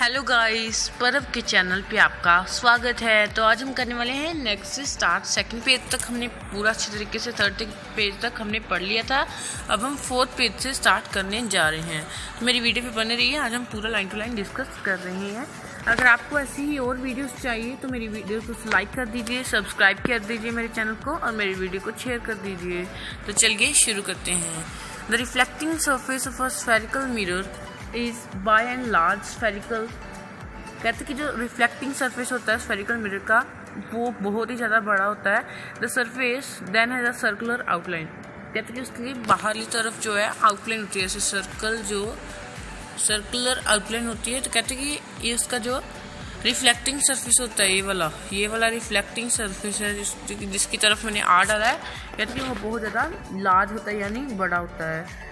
Hello guys, परब के channel पे आपका स्वागत है। तो आज हम करने वाले हैं नेक्स्ट से स्टार्ट। सेकंड पेज तक हमने पूरा अच्छी तरीके से थर्ड पेज तक हमने पढ़ लिया था। अब हम फोर्थ पेज से स्टार्ट करने जा रहे हैं। तो मेरी वीडियो पे बने रहिए। आज हम पूरा लाइन टू लाइन डिस्कस कर रहे हैं। अगर आपको ऐसी ही और वीडियोस चाहिए तो मेरी वीडियो को लाइक कर दीजिए, सब्सक्राइब कर दीजिए मेरे चैनल को और मेरी वीडियो को शेयर कर दीजिए। तो चलिए शुरू करते हैं। The reflecting surface of a spherical mirror is by and large spherical. कहते हैं कि जो रिफ्लेक्टिंग सरफेस होता है स्फेरिकल मिरर का वो बहुत ही ज़्यादा बड़ा होता है। The surface then has a circular outline. कहते हैं कि उसकी बाहरली तरफ जो है आउटलाइन होती है, जैसे सर्कुलर आउटलाइन होती है। तो कहते हैं कि ये उसका जो रिफ्लेक्टिंग सरफेस होता है ये वाला रिफ्लेक्टिंग सरफेस है जिसकी तरफ मैंने आर डाला है। कहते हैं कि वो बहुत ज़्यादा लार्ज होता है, यानी बड़ा होता है।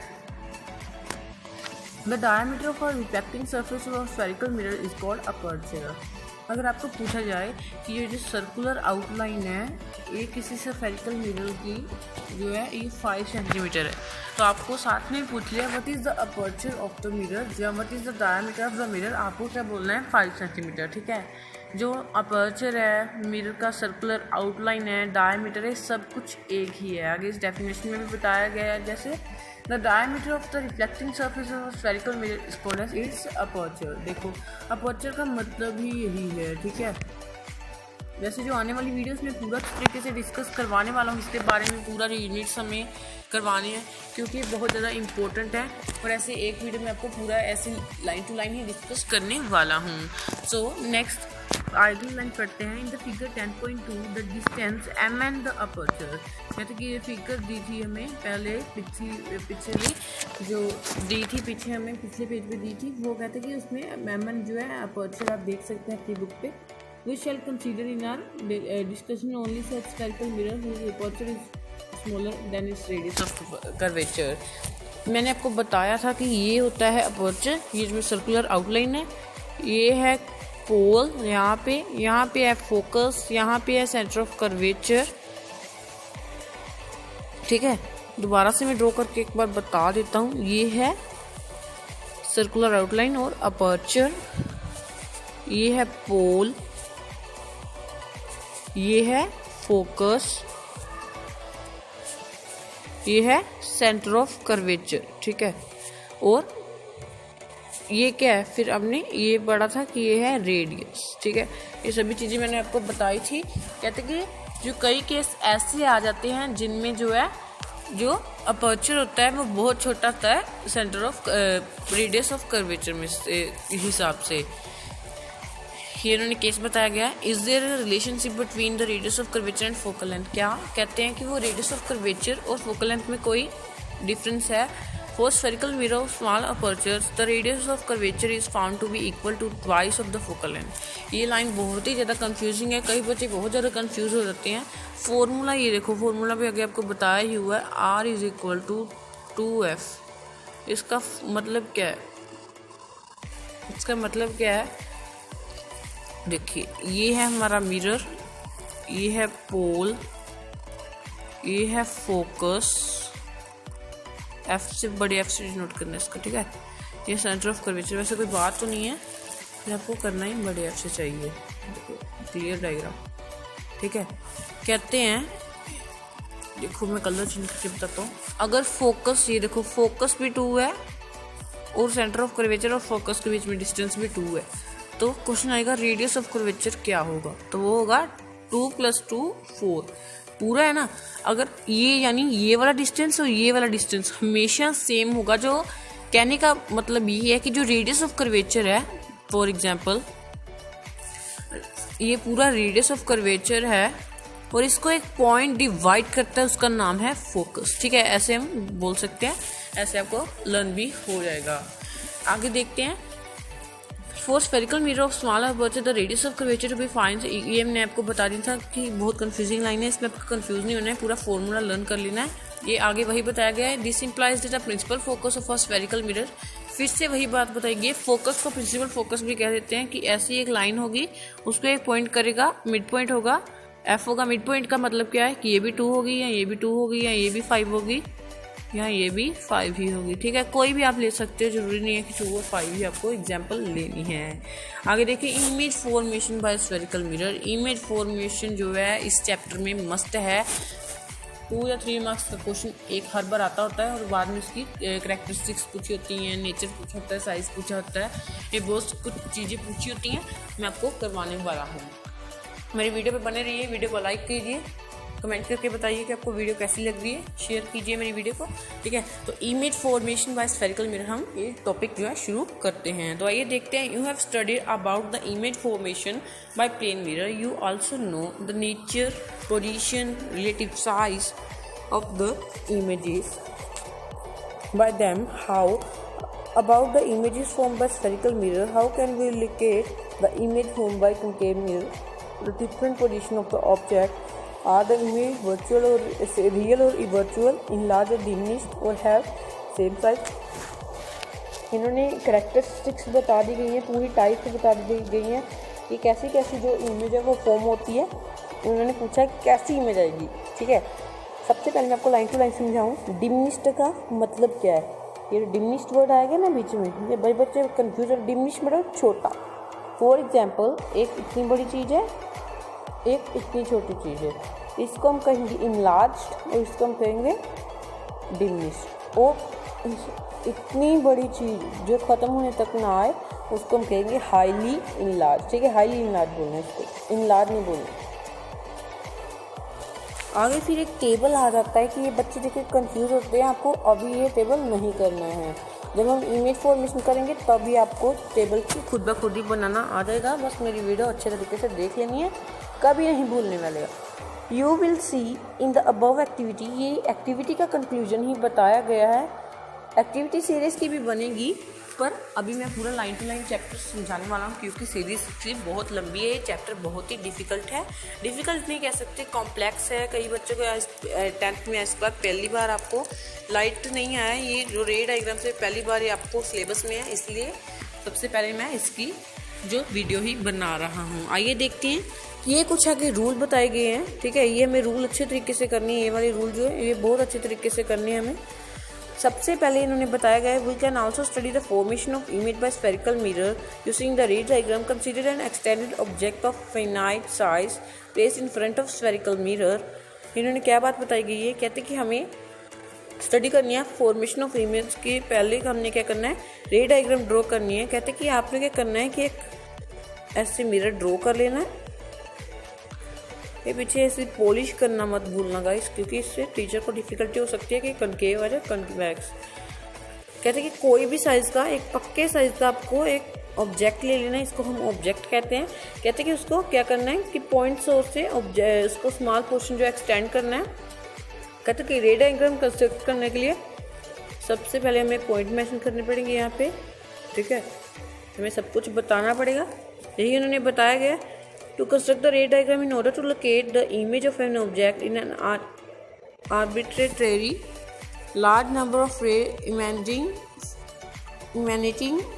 The diameter of a reflecting surface of a spherical mirror is called aperture। अगर आपको पूछा जाए कि ये जो सर्कुलर आउटलाइन है ये किसी स्फेरिकल मिरर की जो है ये 5 सेंटीमीटर है, तो आपको साथ में पूछ लिया what is the aperture of the mirror या what is the diameter of the mirror, आपको क्या बोलना है 5 सेंटीमीटर। ठीक है, जो अपर्चर है, मिरर का सर्कुलर आउटलाइन है, डायमीटर है, सब कुछ एक ही है। आगे इस डेफिनेशन में भी बताया गया है जैसे the diameter of the reflecting surface of spherical mirror is called as its aperture. देखो अपर्चर का मतलब ही यही है। ठीक है, वैसे जो आने वाली वीडियोस में पूरा तरीके से डिस्कस करवाने वाला हूँ इसके बारे में, पूरा यूनिट्स हमें करवाने हैं क्योंकि बहुत ज़्यादा इंपॉर्टेंट है। और ऐसे एक वीडियो में आपको पूरा ऐसे लाइन टू लाइन ही डिस्कस करने वाला हूँ। सो नेक्स्ट आइडियल लाइन पढ़ते हैं। In the figure 10.2 the distance M and the aperture. कहते कि ये फिगर दी थी हमें पहले पिछली जो दी थी पीछे हमें पिछले पेज पे दी थी, वो कहते कि उसमें एम एन जो है अपर्चर आप देख सकते हैं अपनी बुक पे। We shall consider in our discussion only such spherical mirror whose aperture is smaller than its radius of curvature. मैंने आपको बताया था कि ये होता है अपर्चर, ये जो सर्कुलर आउटलाइन है, ये है पोल, यहाँ पे है फोकस, यहाँ पे है सेंटर ऑफ कर्वेचर। ठीक है, दोबारा से मैं ड्रॉ करके एक बार बता देता हूँ। ये है सर्कुलर आउटलाइन और अपर्चर, ये है पोल, ये है फोकस, ये है सेंटर ऑफ कर्वेचर। ठीक है, और ये क्या है फिर हमने ये पढ़ा था कि ये है रेडियस। ठीक है, ये सभी चीज़ें मैंने आपको बताई थी। कहते कि जो कई केस ऐसे आ जाते हैं जिनमें जो है जो अपर्चर होता है वो बहुत छोटा होता है centre of radius of curvature में हिसाब से। ये उन्होंने केस बताया गया है। Is there a relationship between the radius of curvature and focal length. क्या कहते हैं कि वो रेडियस ऑफ कर्वेचर और फोकल लेंथ में कोई डिफरेंस है। For spherical mirror of small apertures, the radius of curvature is found to be equal to twice of the focal length। ये लाइन बहुत ही ज़्यादा कंफ्यूजिंग है, कई बच्चे बहुत ज़्यादा कंफ्यूज हो जाते हैं। फॉर्मूला ये देखो, फॉर्मूला भी आगे आपको बताया ही हुआ है, R is equal to 2F। इसका मतलब क्या है, इसका मतलब क्या है, देखिए ये है हमारा मिरर, ये है पोल, ये है फोकस, एफ से बड़ी एफ से नोट करना है इसका। ठीक है, ये सेंटर ऑफ कर्वेचर, वैसे कोई बात तो नहीं है, ये आपको करना ही बड़े एफ से चाहिए। Clear diagram. ठीक है, कहते हैं देखो मैं कलर चेंज करके बताता हूँ। अगर फोकस, ये देखो फोकस भी 2 है और सेंटर ऑफ कर्वेचर और फोकस के बीच में डिस्टेंस भी 2 है, तो क्वेश्चन आएगा रेडियस ऑफ कर्वेचर क्या होगा, तो वो होगा 2 + 2 4 पूरा है ना। अगर ये यानी ये वाला डिस्टेंस और ये वाला डिस्टेंस हमेशा सेम होगा, जो कहने का मतलब ये है कि जो रेडियस ऑफ कर्वेचर है, फॉर एग्जांपल ये पूरा रेडियस ऑफ कर्वेचर है और इसको एक पॉइंट डिवाइड करता है, उसका नाम है फोकस। ठीक है, ऐसे हम बोल सकते हैं, ऐसे आपको लर्न भी हो जाएगा। आगे देखते हैं। For spherical mirror of small aperture the radius of curvature to be find. ये हमने आपको बता दिया था कि बहुत कंफ्यूजिंग लाइन है, इसमें आपको कंफ्यूज नहीं होना है, पूरा फॉर्मूला लर्न कर लेना है। ये आगे वही बताया गया है। This implies that the principal focus of a spherical mirror. फिर से वही बात बताएगी, फोकस को प्रिंसिपल फोकस भी कह देते हैं कि ऐसी एक लाइन होगी, उसको एक पॉइंट करेगा, मिड पॉइंट होगा, एफ होगा। मिड पॉइंट का मतलब क्या है कि ये भी 2 होगी या ये भी 2 होगी या ये भी 5 होगी। यहाँ ये भी 5 ही होगी, ठीक है। कोई भी आप ले सकते हो, जरूरी नहीं है कि 2 और 5 ही आपको एग्जाम्पल लेनी है। आगे देखिए, image formation bye spherical mirror. Image formation जो है इस चैप्टर में मस्ट है। 2 या 3 मार्क्स का क्वेश्चन एक हर बार आता होता है और बाद में उसकी करैक्टरिस्टिक्स पूछी होती हैं, नेचर पूछा होता है, साइज़ पूछा होता है, ये बहुत कुछ चीज़ें पूछी होती हैं, मैं आपको करवाने वाला हूँ। मेरी वीडियो पे बने रहिए, वीडियो को लाइक कीजिए, कमेंट करके बताइए कि आपको वीडियो कैसी लग रही है, शेयर कीजिए मेरी वीडियो को, ठीक है। तो image formation bye spherical mirror हम ये टॉपिक जो है शुरू करते हैं। तो आइए देखते हैं। You have studied about the image formation by plane mirror. You also know the nature, position, relative size of the images by them. How about the images formed by spherical mirror? How can we locate the image formed by concave mirror? The different position of the object. Are the image virtual or real or virtual, enlarged or diminished, or have same size? इन्होंने characteristics बता दी गई हैं, पूरी type बता दी गई हैं कि कैसी कैसी जो इमेज है वो फॉर्म होती है। उन्होंने पूछा कि कैसी इमेज आएगी, ठीक है। सबसे पहले मैं आपको लाइन टू लाइन समझाऊँ। डिमिनिश्ड का मतलब क्या है? ये डिमिनिश्ड वर्ड आएगा ना बीच में, ये भाई बच्चे कन्फ्यूज है। डिमिनिश्ड मतलब छोटा। फॉर एग्जाम्पल, एक इतनी बड़ी चीज़ है, एक इतनी छोटी चीज़ है, इसको हम कहेंगे इनलार्ज्ड और इसको हम कहेंगे डिमिनिश्ड। और इतनी बड़ी चीज़ जो ख़त्म होने तक ना आए उसको हम कहेंगे हाईली इनलार्ज, ठीक है। हाईली इनलार्ज बोलना है इसको, इनलार्ज नहीं बोलना। आगे फिर एक टेबल आ जाता है कि ये बच्चे देखिए कंफ्यूज होते हैं, आपको अभी ये टेबल नहीं करना है। जब हम इमेज फॉर्मेशन करेंगे तभी आपको टेबल की खुद ब खुद ही बनाना आ जाएगा। बस मेरी वीडियो अच्छे तरीके से देख लेनी है, कभी नहीं भूलने वाले। You will see in the above activity. ये एक्टिविटी का कंक्लूजन ही बताया गया है। एक्टिविटी सीरीज़ की भी बनेगी, पर अभी मैं पूरा लाइन टू लाइन चैप्टर समझाने वाला हूँ क्योंकि सीरीज़ बहुत लंबी है। ये चैप्टर बहुत ही डिफ़िकल्ट है, डिफ़िकल्ट नहीं कह सकते, कॉम्प्लेक्स है। कई बच्चों को 10th में इसके बाद पहली बार आपको लाइट नहीं आया, ये जो रे डायग्राम से पहली बार ये आपको सिलेबस में है, इसलिए सबसे पहले मैं इसकी जो वीडियो ही बना रहा हूँ। आइए देखते हैं। ये कुछ आगे रूल बताए गए हैं, ठीक है। ये हमें रूल अच्छे तरीके से करनी है, ये वाले रूल जो है ये बहुत अच्छे तरीके से करने हैं हमें। सबसे पहले इन्होंने बताया गया है, we can also study the formation of image by spherical mirror using the ray diagram. Consider an extended object of finite size placed in front of spherical mirror. इन्होंने क्या बात बताई गई है, कहते कि हमें स्टडी करनी है फॉर्मेशन ऑफ इमेज के पहले हमने क्या करना है, रे डायग्राम ड्रॉ करनी है। कहते कि आपने क्या करना है कि एक ऐसे मिरर ड्रॉ कर लेना है, ये पीछे ऐसे पॉलिश करना मत भूलना गाइस, क्योंकि इससे टीचर को डिफिकल्टी हो सकती है कि कनकेव या कन्वेक्स। कहते हैं कि कोई भी साइज का, एक पक्के साइज का आपको एक ऑब्जेक्ट ले लेना है, इसको हम ऑब्जेक्ट कहते हैं। कहते हैं कि उसको क्या करना है कि पॉइंट सोर्स से उसको स्मॉल पोर्शन जो एक्सटेंड करना है। कहते हैं कि रे डायग्राम कंस्ट्रक्ट करने के लिए सबसे पहले हमें पॉइंट मेंशन करने पड़ेंगे यहाँ पे, ठीक है। हमें सब कुछ बताना पड़ेगा, यही उन्होंने बताया गया। To construct the ray diagram in order to locate the image of an object in an arbitrary large number of ray emanating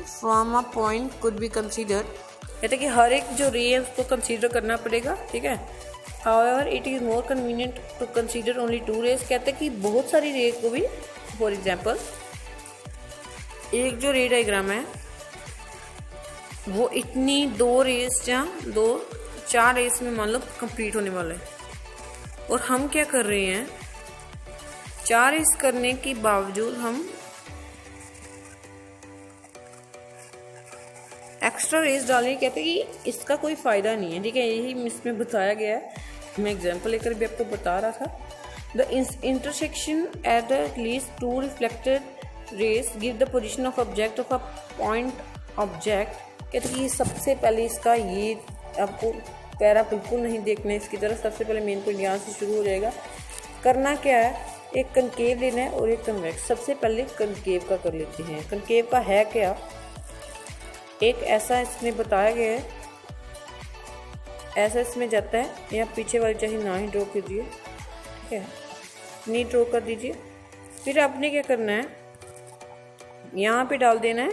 from a point could be considered। कहते हैं कि हर एक जो रे है उसको कंसीडर करना पड़ेगा, ठीक है। However, it is more convenient to consider only 2 rays। कहते हैं कि बहुत सारी रे को भी, फॉर एग्जाम्पल एक जो रे डायग्राम है वो इतनी 2 रेस या 4 रेस में मान लो कंप्लीट होने वाला है, और हम क्या कर रहे हैं, 4 रेस करने के बावजूद हम एक्स्ट्रा रेस डालने। कहते हैं कि इसका कोई फ़ायदा नहीं है, ठीक है। यही इसमें बताया गया है, मैं एग्जांपल लेकर भी आपको बता रहा था। The intersection at least 2 reflected rays give the position of object of a point object. कहते हैं कि सबसे पहले इसका ये आपको पैरा बिल्कुल नहीं देखना है इसकी तरफ। सबसे पहले मेन पॉइंट यहाँ से शुरू हो जाएगा। करना क्या है, एक कनकेव लेना है और एक कन्वेक्स। सबसे पहले कनकेव का कर लेते हैं। कनकेव का है क्या, एक ऐसा इसमें बताया गया है, ऐसा इसमें जाता है, या पीछे वाली चाहे ना ही ड्रॉ कीजिए, ठीक है, नहीं ड्रॉ कर दीजिए। फिर आपने क्या करना है, यहाँ पे डाल देना है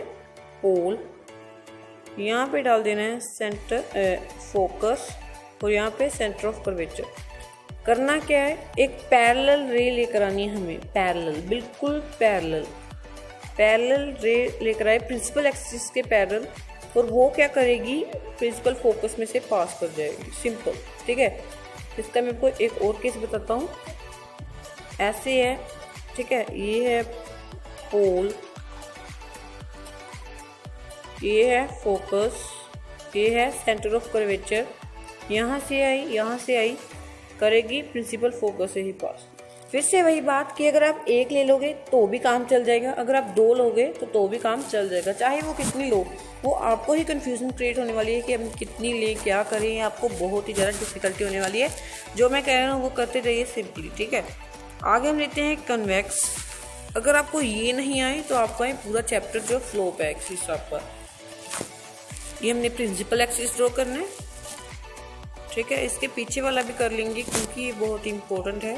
पोल, यहाँ पे डाल देना है सेंटर फोकस, और यहाँ पे सेंटर ऑफ कर्वेचर। करना क्या है, एक पैरेलल रे लेकर आनी है हमें, पैरेलल, बिल्कुल पैरेलल रे लेकर आए प्रिंसिपल एक्सिस के पैरेलल, और वो क्या करेगी, प्रिंसिपल फोकस में से पास कर जाएगी, सिंपल। ठीक है, इसका मैं आपको एक और केस बताता हूँ। ऐसे है, ठीक है, ये है पोल, ये है फोकस, ये है सेंटर ऑफ कर्वेचर, यहाँ से आई करेगी प्रिंसिपल फोकस से ही पास। फिर से वही बात कि अगर आप एक ले लोगे तो भी काम चल जाएगा, अगर आप दो लोगे तो भी काम चल जाएगा, चाहे वो कितनी लो, वो आपको ही कंफ्यूजन क्रिएट होने वाली है कि हम कितनी लें, क्या करें, आपको बहुत ही ज़्यादा डिफिकल्टी होने वाली है। जो मैं कह रहा हूँ वो करते रहिए सिंपली। ठीक है, आगे हम लेते हैं कन्वेक्स। अगर आपको ये नहीं आए तो आपका ये पूरा चैप्टर जो स्लोप है एक्सिस आपका, ये हमने प्रिंसिपल एक्सिस ड्रॉ करना है। ठीक है, इसके पीछे वाला भी कर लेंगे क्योंकि ये बहुत इंपॉर्टेंट है।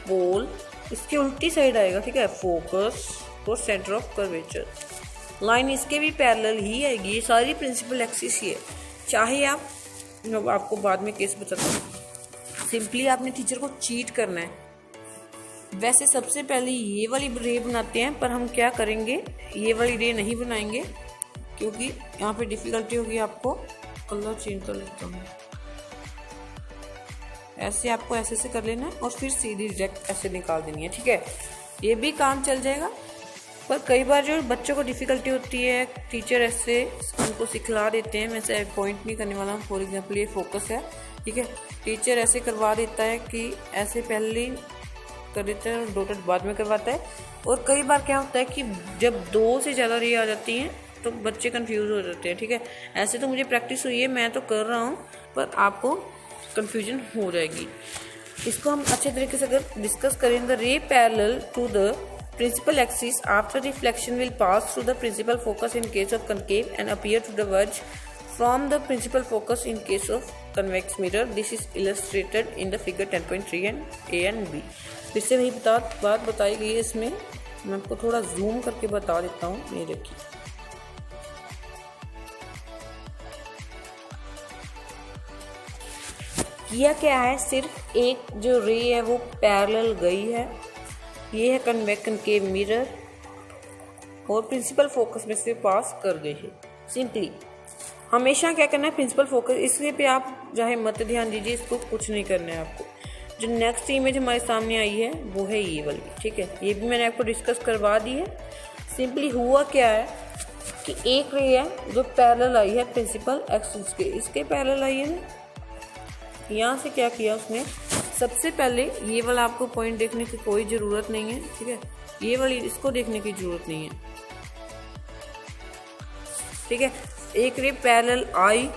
पोल इसके उल्टी साइड आएगा, ठीक है, फोकस और सेंटर ऑफ कर्वेचर। लाइन इसके भी पैरेलल ही आएगी, ये सारी प्रिंसिपल एक्सिस ही है। चाहे आपको बाद में केस बताता हूँ, सिंपली आपने टीचर को चीट करना है। वैसे सबसे पहले ये वाली रे बनाते हैं, पर हम क्या करेंगे, ये वाली रे नहीं बनाएंगे क्योंकि यहाँ पे डिफिकल्टी होगी। आपको कलर चेंज कर लेता हूँ, ऐसे आपको ऐसे से कर लेना है और फिर सीधी डायरेक्ट ऐसे निकाल देनी है। ठीक है, ये भी काम चल जाएगा, पर कई बार जो बच्चों को डिफ़िकल्टी होती है, टीचर ऐसे उनको सिखला देते हैं। मैं ऐसे पॉइंट नहीं करने वाला हूँ। फॉर एग्जांपल ये फोकस है, ठीक है, टीचर ऐसे करवा देता है कि ऐसे पहले कर देता है और डॉटेड बाद में करवाता है। और कई बार क्या होता है कि जब 2 से ज़्यादा रे आ जाती हैं तो बच्चे कंफ्यूज हो जाते हैं। ठीक है, ऐसे तो मुझे प्रैक्टिस हुई है, मैं तो कर रहा हूँ, पर आपको कंफ्यूजन हो जाएगी। इसको हम अच्छे तरीके से अगर डिस्कस करें, the ray parallel to the principal axis after reflection will pass through the principal focus in case of concave and appear to diverge from the principal focus in case of convex mirror. This is illustrated in the figure 10.3 and A and B. फिर से वही बात बताई गई है इसमें, मैं आपको थोड़ा जूम करके बता देता हूँ। ये देखिए, किया क्या है, सिर्फ एक जो रे है वो पैरेलल गई है, ये है कनकेव मिरर और प्रिंसिपल फोकस में से पास कर गई है। सिंपली हमेशा क्या करना है, प्रिंसिपल फोकस, इसलिए पे आप चाहे मत ध्यान दीजिए, इसको कुछ नहीं करना है आपको। जो नेक्स्ट इमेज हमारे सामने आई है वो है ये वाली। ठीक है, ये भी मैंने आपको डिस्कस करवा दी है। सिंपली हुआ क्या है कि एक रे है जो पैरेलल आई है प्रिंसिपल एक्सिस के, इसके पैरेलल आई है ना। यहाँ से क्या किया उसने, सबसे पहले ये वाला आपको पॉइंट देखने की कोई ज़रूरत नहीं है। ठीक है, ये वाली इसको देखने की ज़रूरत नहीं है। ठीक है, एक रे पैरेलल आई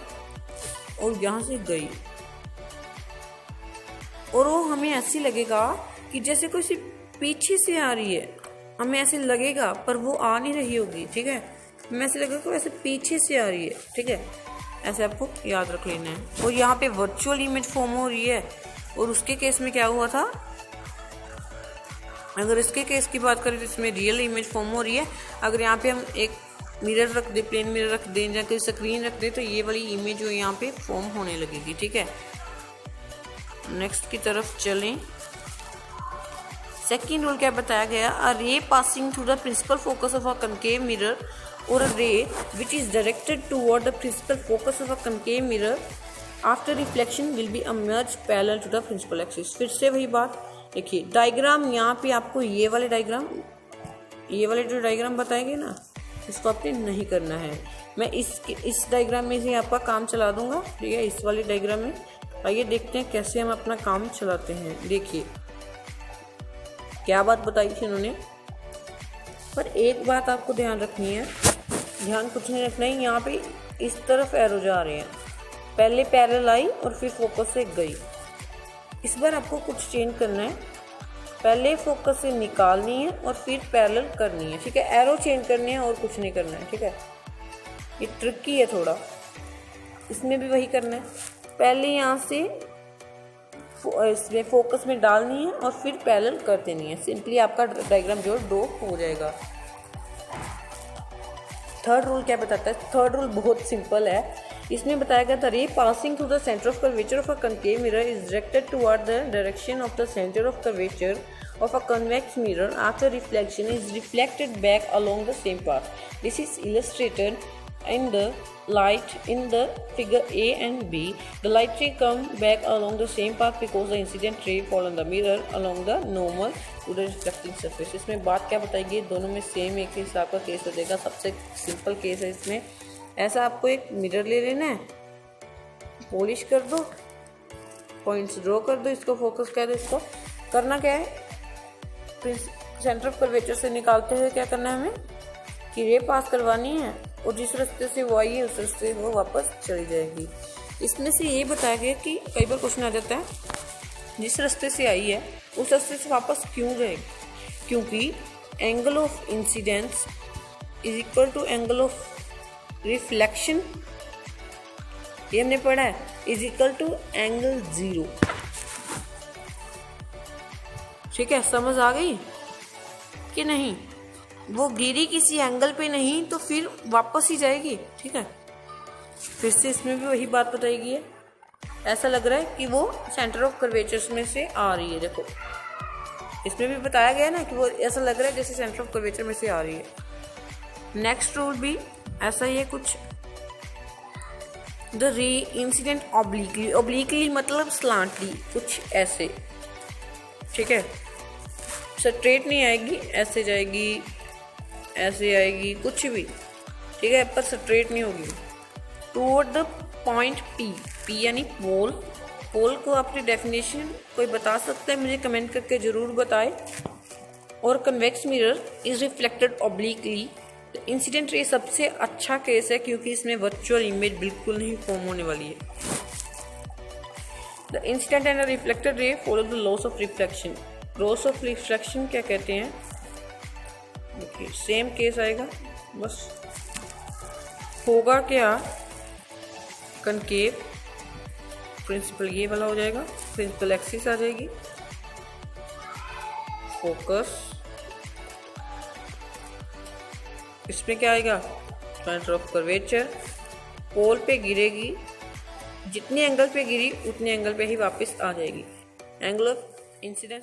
और यहाँ से गई, और वो हमें ऐसी लगेगा कि जैसे कोई सी पीछे से आ रही है, हमें ऐसे लगेगा, पर वो आ नहीं रही होगी। ठीक है, हमें ऐसे लगेगा वैसे पीछे से आ रही है। ठीक है, ऐसे आपको याद रख लेना है। और यहाँ पे वर्चुअल इमेज फॉर्म हो रही है, और उसके केस में क्या हुआ था, अगर इसके केस की बात करें तो इसमें रियल इमेज फॉर्म हो रही है। अगर यहाँ पे हम एक मिरर रख दे, प्लेन मिरर रख दें या कोई स्क्रीन रख दे, तो ये वाली इमेज जो यहाँ पे फॉर्म होने लगेगी। ठीक है, नेक्स्ट की तरफ चलें। सेकेंड रूल क्या बताया गया, a ray passing through the principal focus of a concave mirror or a ray which is directed toward the principal focus of a concave mirror after reflection will be emerged parallel to the principal axis। फिर से वही बात देखिए, diagram यहाँ पे आपको ये वाले जो डायग्राम बताएंगे ना, इसको आपने नहीं करना है। मैं इस डायग्राम में से आपका काम चला दूंगा। ठीक है, इस वाले डायग्राम में आइए देखते हैं कैसे हम अपना काम चलाते हैं। देखिए क्या बात बताई थी इन्होंने, पर एक बात आपको ध्यान रखनी है, ध्यान कुछ नहीं रखना है। यहाँ पे इस तरफ एरो जा रहे हैं, पहले पैरेलल आई और फिर फोकस से गई। इस बार आपको कुछ चेंज करना है, पहले फोकस से निकालनी है और फिर पैरेलल करनी है। ठीक है, एरो चेंज करनी है और कुछ नहीं करना है। ठीक है, ये ट्रिकी है थोड़ा, इसमें भी वही करना है, पहले यहाँ से इसमें फोकस में डालनी है और फिर पैरेलल कर देनी है। सिंपली आपका डायग्राम जो ड्रॉ हो जाएगा। थर्ड रूल क्या बताता है? थर्ड रूल बहुत सिंपल है। इसमें बताया गया था रे passing through the centre of curvature of a concave mirror is directed toward the direction of the centre of curvature of a convex mirror after reflection is reflected back along the same path. This is illustrated in the light in the figure A and B. The light ray come back along the same path because the incident ray fall on the mirror along the normal to the reflecting surface. इसमें बात क्या बताएगी? दोनों में same एक हिसाब का case हो जाएगा। सबसे सिंपल केस है इसमें। ऐसा आपको एक मिरर ले लेना है, पॉलिश कर दो, पॉइंट्स ड्रॉ कर दो, इसको फोकस कर दो। इसको करना क्या है? सेंटर ऑफ कर्वेचर से निकालते हुए क्या करना है हमें कि रे पास करवानी है और जिस रास्ते से वो आई है उस रास्ते से वो वापस चली जाएगी। इसमें से ये बताया गया कि कई बार क्वेश्चन आ जाता है जिस रास्ते से आई है उस रास्ते से वापस क्यों जाएगी? क्योंकि angle of incidence is equal to angle of reflection, ये हमने पढ़ा है, इज इक्वल टू एंगल 0। ठीक है, समझ आ गई कि नहीं? वो गिरी किसी एंगल पे नहीं तो फिर वापस ही जाएगी। ठीक है, फिर से इसमें भी वही बात बताएगी है। ऐसा लग रहा है कि वो सेंटर ऑफ कर्वेचर्स में से आ रही है। देखो इसमें भी बताया गया ना कि वो ऐसा लग रहा है जैसे सेंटर ऑफ कर्वेचर में से आ रही है। नेक्स्ट रूल भी ऐसा ही है कुछ। The ray incident obliquely, obliquely मतलब स्लांटली, कुछ ऐसे। ठीक है, स्ट्रेट नहीं आएगी, ऐसे जाएगी, ऐसे आएगी, कुछ भी। ठीक है, पर स्ट्रेट नहीं होगी। Toward the point P, P यानी पोल। पोल को अपनी डेफिनेशन कोई बता सकता है? मुझे कमेंट करके ज़रूर बताए। और convex mirror is reflected obliquely. Incident ray सबसे अच्छा केस है क्योंकि इसमें वर्चुअल इमेज बिल्कुल नहीं फॉर्म होने वाली है। The incident and reflected ray follow the loss of reflection. Loss of reflection क्या कहते हैं? देखिए सेम केस आएगा, बस होगा क्या, कनकेव प्रिंसिपल ये वाला हो जाएगा, प्रिंसिपल एक्सिस आ जाएगी, फोकस, इसमें क्या आएगा, सेंटर ऑफ कर्वेचर, पोल पे गिरेगी, जितने एंगल पे गिरी उतने एंगल पे ही वापस आ जाएगी। Angle of incidence